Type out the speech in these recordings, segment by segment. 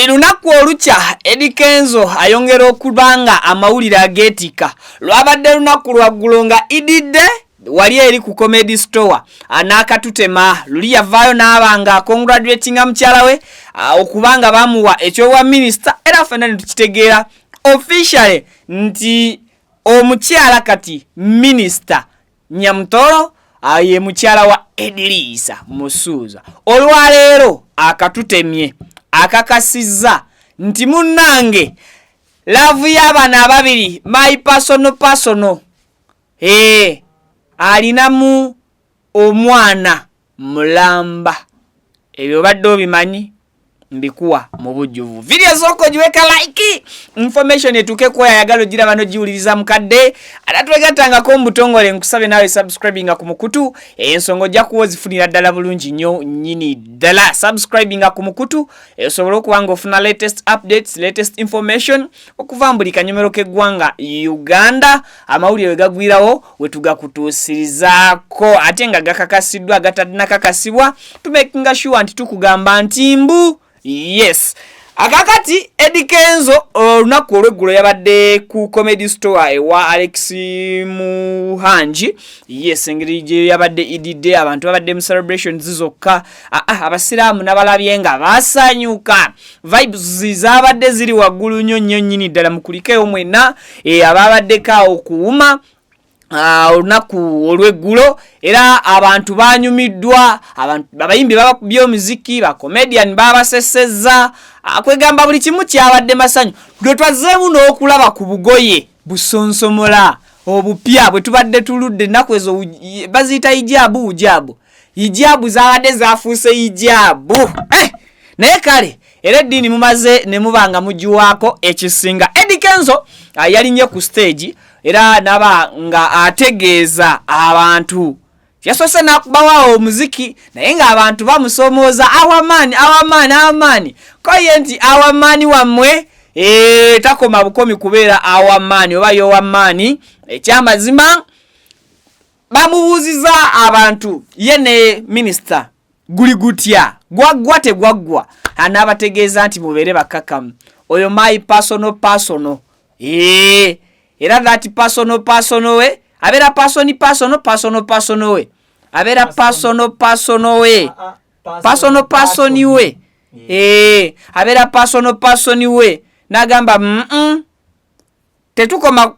Buli lunaku olukya Eddy Kenzo ayongera okubanga amawulire ageetika. Lwabadde lunaku lwaggulo nga ididde wali eri ku comedy store n'akatutema luli yavaayo n'abanga congratulatinga mukyala we okubanga bamuwa ekyowa minister era ffenna ne tukitegeera officially nti omukyala kati minister Nyamutoro ye mukyala wa Eddy Musuuza. Olwaleero akatutemye akakasizza nti munnange love y'abaana ababiri my personal alinamu omwana mulamba. Ebyo badde obimanyi mbikuwa mu bujjuvu. Video zoko jiweka like information etuke kwa yagalo jira bano jiuliriza mukadde atatwegatangako mbutongole nkusabe nawe subscribing ku mukutu ensongo jja kuwozifunira ddala bulungi nnyo nyini ddala subscribing ku mukutu esobola okuwanga ofuna latest updates latest information okuva mbuli kanyomero keggwanga Uganda amawulire wegagwirawo wetugakutuusirizaako ate nga gakakasiddwa gatadina kakasibwa to making sure nti tukugamba nti mbu yes. Akakati Eddy Kenzo olunaku olweggulo yabadde ku comedy store ewa Alex Muhanji. Yes, engeri gye yabadde ididde abantu babadde mu celebrations zizokka abasiraamu n'abalabye nga basanyuka vibes zabadde ziri waggulu nnyo nnyini ddala mukulikeyo mwenna ababaddeko okuwuma olunaku olweggulo era abantu banyumiddwa abayimbi by'omuziki ba comedian babasesezza akwegamba buli kimu kyabadde masanyu gwe twazeemu n'okulaba ku bugoye busonsomola obupya bwe tubadde tuludde ennaku ezo baziyita hijabu zabadde zafuuse hijabu naye kale era eddiini mumaze ne mubanga mugiwaako ekisinga. Eddy Kenzo yalinye ku stage era naba nga ategeeza abantu yasoose nakubawa omuziki naye nga abantu bamusomooza awamaani koye nti awamaani wammwe takoma bukomi kubeera awamaani oba yowamaani ekyamazima bamubuuziza abantu ye ne minisita guli gutya gwaggwa tegwaggwa anaabategeeza nti mubeere bakakamu oyo my personal era that personal we abera personal we abera personal we abera personal we nagamba tetukoma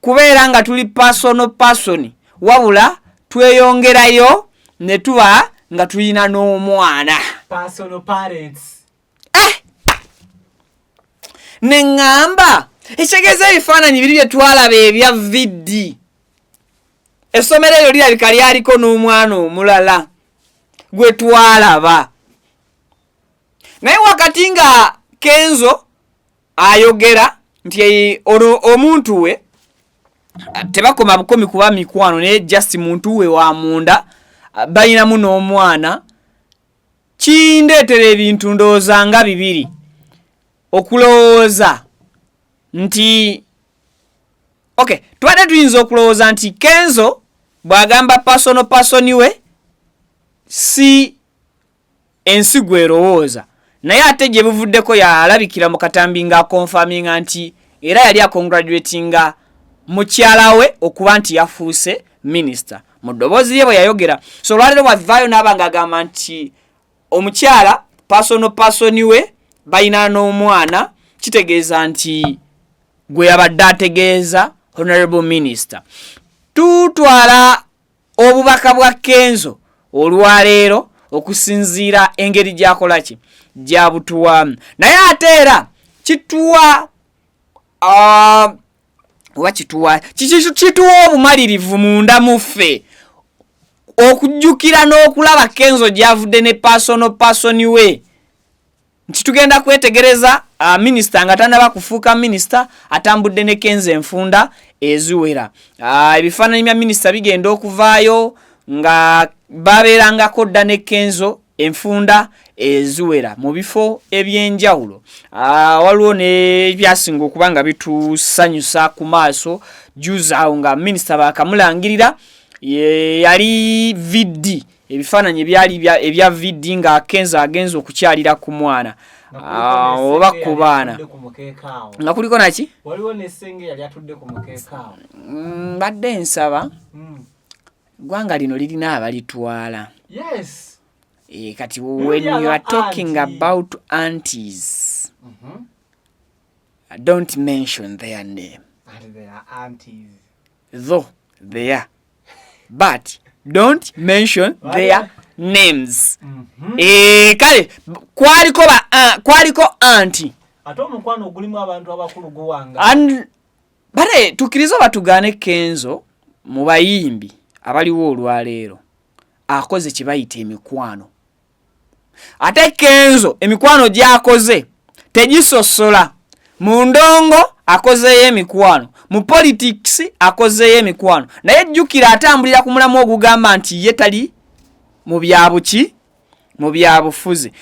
kubeera nga tuli person wabula tweyongerayo ne tuba nga tulina n'omwana personal parents nengamba ekitegeeza ebifaananyi biri bye twalaba ebya viddi essomero eryo lirabika lyaliko n'omwana omulala gwe twalaba naye wakati nga Kenzo ayogera nti omuntu we tebakoma bukomi kuba mikwano naye just muntu we wa munda balinamu n'omwana kindeetera ebintu ndowooza nga bibiri okulowooza nti tubadde tuyinza okulowooza nti Kenzo bw'agamba person we si ensigo erowooza naye ate gye buvuddeko yalabikira mu katambi nga akonfaminga nti era yali acongratulatinga mukyala we okuba nti yafuuse minisita mu ddoboozi lye bwe yayogera. So olwaleero bwavaayo n'aba ng'agamba nti omukyala person we balina n'omwana kitegeeza nti gwe yabadde ategeeza honorable minister. Tutwala obubaka bwa Kenzo olwaleero okusinziira engeri gy'akola ki gyabutuwamu naye ate era kituwa obumalirivu munda muffe okujjukira n'okulaba Kenzo gy'avudde ne person we nti tugenda kwetegereza minisita nga tanaba kufuuka minisita atambudde ne Kenzo enfunda eziwera. Ebifaananyi bya minisita bigenda okuvaayo nga babeerangako dda ne Kenzo enfunda eziwera mu bifo ebyenjawulo. Waliwo n'ebyasinga okuba nga bitusanyusa ku maaso juzi awo nga minisita baakamulangirira yali viddi ebifaananyi byali ebya viddi nga Kenzo agenza okukyalira ku mwana oba ku baana nga kuliko naki waliwo n'essenge yali atudde ku mukeeka awo mbadde nsaba gwanga lino lirina abalitwala kati when you are talking about aunties don't mention their name though they are but don't mention their names kale kwaliko anti ate omukwano ogulimu abantu abakulu guwanga bale tukiriza batugane Kenzo mu bayimbi abaliwo olwaleero akoze kibayita emikwano ate Kenzo emikwano gyakoze tegisosola mu ndongo akozeyo emikwano mu politics akozeyo emikwano naye jjukira atambulira ku mulamu ogugamba nti ye tali mu byabuki mu byabufuzi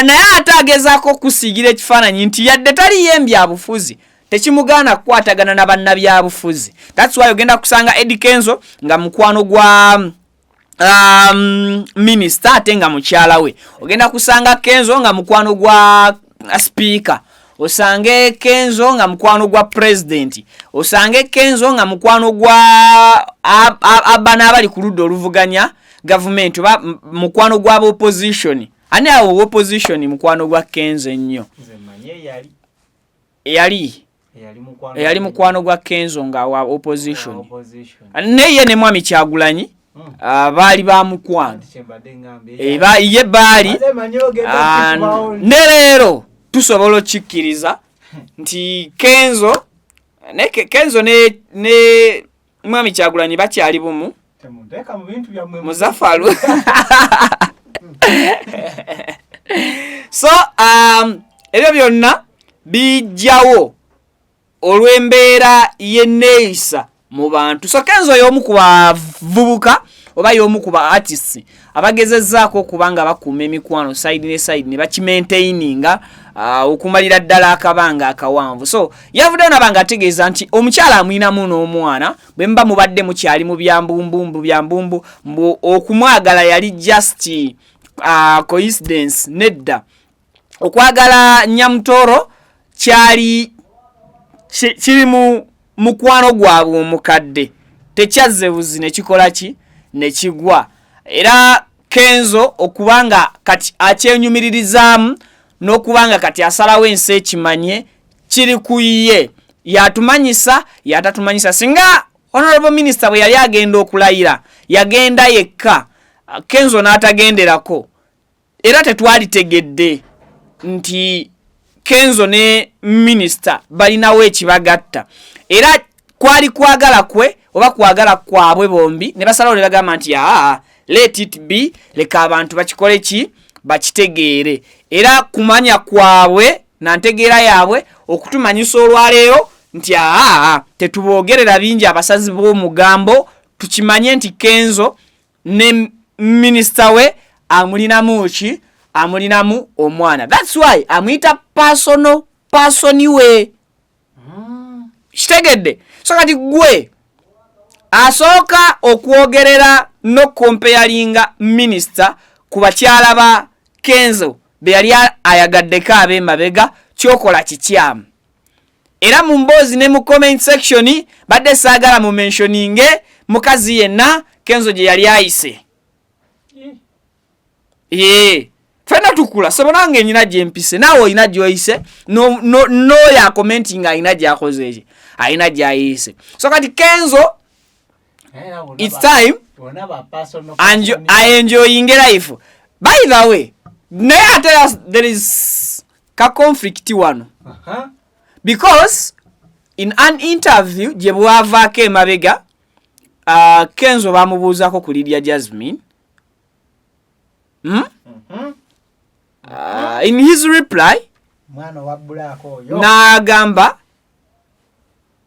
naye ate agezaako kusiigira ekifaananyi nti yadde taliyo embyabufuzi tekimugaana kukwatagana na bannabyabufuzi. That's why ogenda kusanga Eddy Kenzo nga mukwano gwa minister ate nga mukyala we. Ogenda kusanga Kenzo nga mukwano gwa speaker. Osange Kenzo nga mukwano gwa president. Osange Kenzo nga mukwano gwa abana abali ku ludda oluvuganya government oba mukwano gwa opposition. Ani awo opposition mukwano gwa Kenzo nnyo. Yali mukwano gwa Kenzo nga wa opposition. Neye ne mwami Kyagulanyi baali ba mukwano. Ye baali ne leero tusobola okikkiriza nti Kenzo ne mwami Kyagulanyi bakyali bumu muzafalu. So ebyo byonna bijjawo olw'embeera y'enneeyisa mu bantu. So Kenzo y'omu ku bavubuka oba y'omu ku ba artists abagezezzaako okuba nga bakuuma emikwano side ne side ne bakimaintaininga okumalira ddala akabanga akawanvu. So yavuddeyo nabanga ategeeza nti omukyala amwinamu n'omwana bwe mba mubadde mukyali mu byambumbu mbu okumwagala yali just coincidence nedda. Okwagala Nyamutoro kyali kiri mu mukwano gwabwe omukadde tekyazze buzi ne kikola ki ne kigwa. Era Kenzo okubanga kati akyenyumiririzaamu n'okubanga kati asalawo ensi ekimanye kiri ku ye yatumanyisa yatatumanyisa. Singa honorable minister bwe yali agenda okulayira yagenda yekka Kenzo n'atagenderako era tetwalitegedde nti Kenzo ne minister balinawo ekibagatta era kwali kwagala kwe oba kwagala kwabwe bombi ne basalawo ne bagamba nti let it be leka abantu bakikole ki bakitegeere era kumanya kwabwe na ntegeera yaabwe okutumanyisa olwaleero nti tetubogerera bingi abasazi b'omugambo tukimanye nti Kenzo ne minister we amulinamu ki amulinamu omwana. That's why amuyita personi we. Kitegedde. So kati gwe asooka okwogerera no comparinga minister ku bakyala ba Kenzo be yali ayagaddeko ab'emabega kyokola kikyamu. Era mu mboozi ne mu comment section badde saagala mu mentioninge mukazi yenna Kenzo gye yali ayise. Fena tukula sabona nyina jempise nawo ina joyise no ya commenting ina jakozeje aina jaise. So kati Kenzo it's time and I enjoying life. By the way, there is a conflict one. Because in an interview je bwavake mabega Kenzo bamubuuzako ku Lydia Jasmine. In his reply Nagamba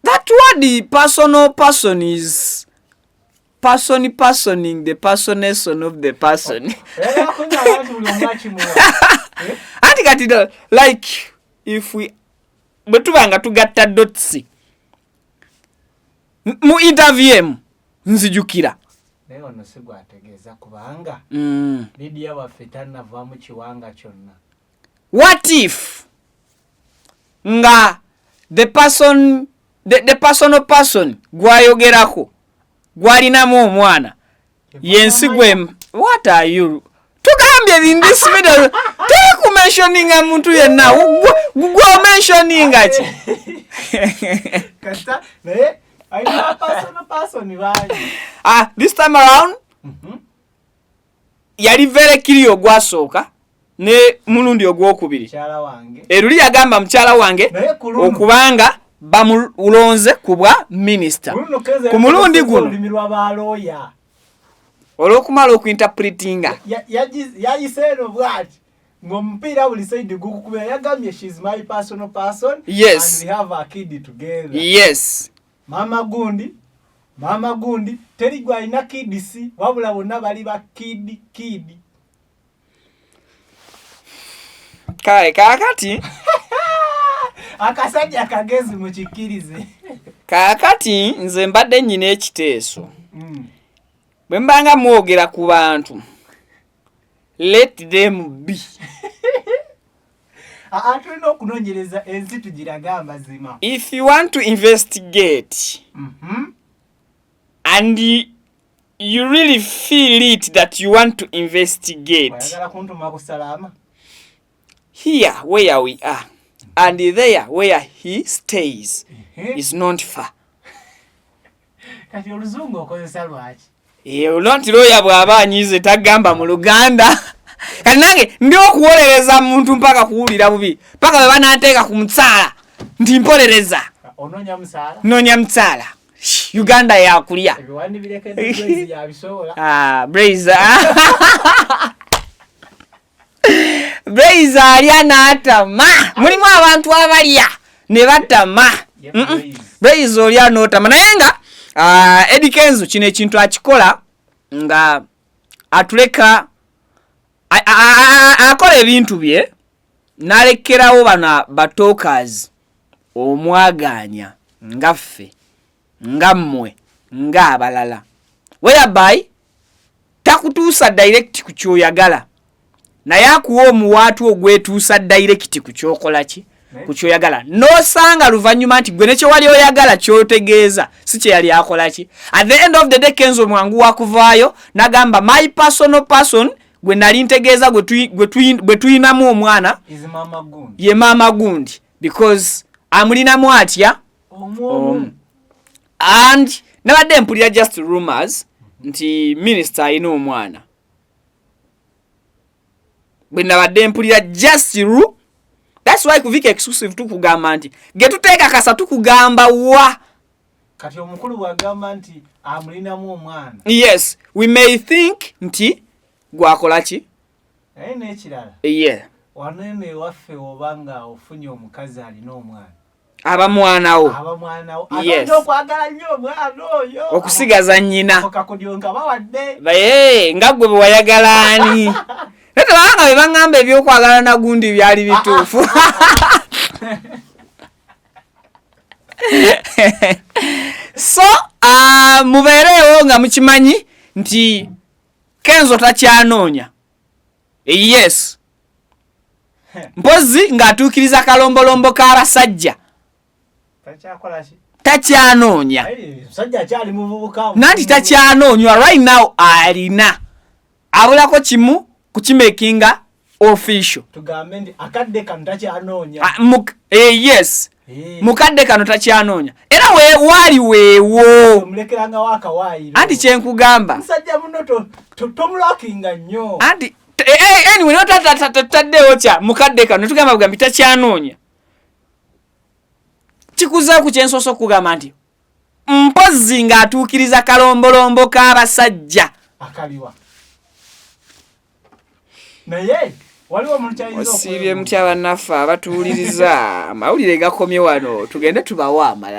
that what the person is personing the personation of the person. Like if we betubanga tugatta dots mu interview nzijukira leo no sigwa ategeeza kubanga Lydia waffe tanava mu kiwanga kyonna what if nga the personal person gwayogerako gwalinamu omwana yensi gwe what are you tugambye in this video teku mentioning muntu yenna gwo mentioning ati kasta naye ayina person bali this time around yali very clear gwasooka ne mulundi ogwokubiri chala wange eruli yagamba mchala wange okubanga bamulonze kubwa minister ku mulundi guno olwokumala okuinterpretinga yayiseno bwati ng'omupiira buli side gukukubira yagambye she's my personal person yes. and we have a kid together. Yes. Mama gundi teri gwa ina kids wabula bonna bali ba kid kale kakati akasajja akagezi mu kikirize kakati nze mbadde nnyina ekiteeso bwe mbanga mwogera ku bantu let them be tulina okunonyereza ensi tugiragamba zima if you want to investigate and you really feel it that you want to investigate here where we are and there where he stays is not far. Kati oluzungu okozesa lwaki? Olonti loya bw'aba anyize tagamba mu Luganda. Kati nange ndi okuwolereza muntu mpaka kuwulira bubi. Paka bwe banateeka ku mutsaala nti mpolereza. Ononya mutsaala? Nonya mutsaala. Uganda yakulya. Ebiwandi birekedde Blaze yabisobola. Blaze. Blaze alya n'atama. Mulimu abantu abalya ne batama. Blaze olya n'otama. Naye nga Eddy Kenzo kino ekintu akikola nga atuleka akola ebintu bye n'alekerawo bana batokers omwaganya ngaffe ngammwe ng'abalala whereby takutuusa direct ku kyoyagala naye akuwa omuwaatu ogwetuusa direct ku kyokola ki ku kyoyagala n'osanga luvannyuma nti gwe nekyo wali oyagala kyotegeeza si kye yali akola ki at the end of the day Kenzo mwangu wakuvaayo n'agamba my personal person gwe nali ntegeeza gwe tuyinamu omwana ye maama gundi because amulinamu atya and nabadde mpulira just rumors nti minister alina omwana bwe nabadde mpulira just that's why kuvika exclusive tukugamba nti getuteeka kasa tukugamba wa kati omukulu bwagamba nti amulinamu omwana yes we may think nti gwakola ki naye n'ekirala wanene waffe obanga ofunye omukazi alina omwana abamwanawo yes okwagala nnyo omwana oyo okusigaza nnyina okakudyonka bawadde nga gwe bwe wayagala ani Netabanga bwe bangamba ebyokwagala na gundi byali bituufu. So, mubeerewo nga mukimanyi nti Kenzo takyanoonya. Yes. Mpozi ng'atuukiriza kalombolombo k'abasajja. Takyanoonya. Nanti takyanoonywa right now alina. Abulako kimu kukimekinga official. Tugambe ndi akadde kano takyanoonya. Yes. Mukadde kano takyanoonya. Era wali weewo. Mulekeranga waka wayi. Anti kyenkugamba. Musajja muno tomulakinga nnyo. Anti anyway no tataddewo kya mukadde kano tugamba bugambi takyanoonya. Kikuza ku kyensoso kugamba nti mpozi ng'atuukiriza kalombolombo k'abasajja. Akaliwa. Naye waliwo omuntu osibye mutya bannaffe abatuwuliriza amawulire gakomye wano tugende tubawa amala.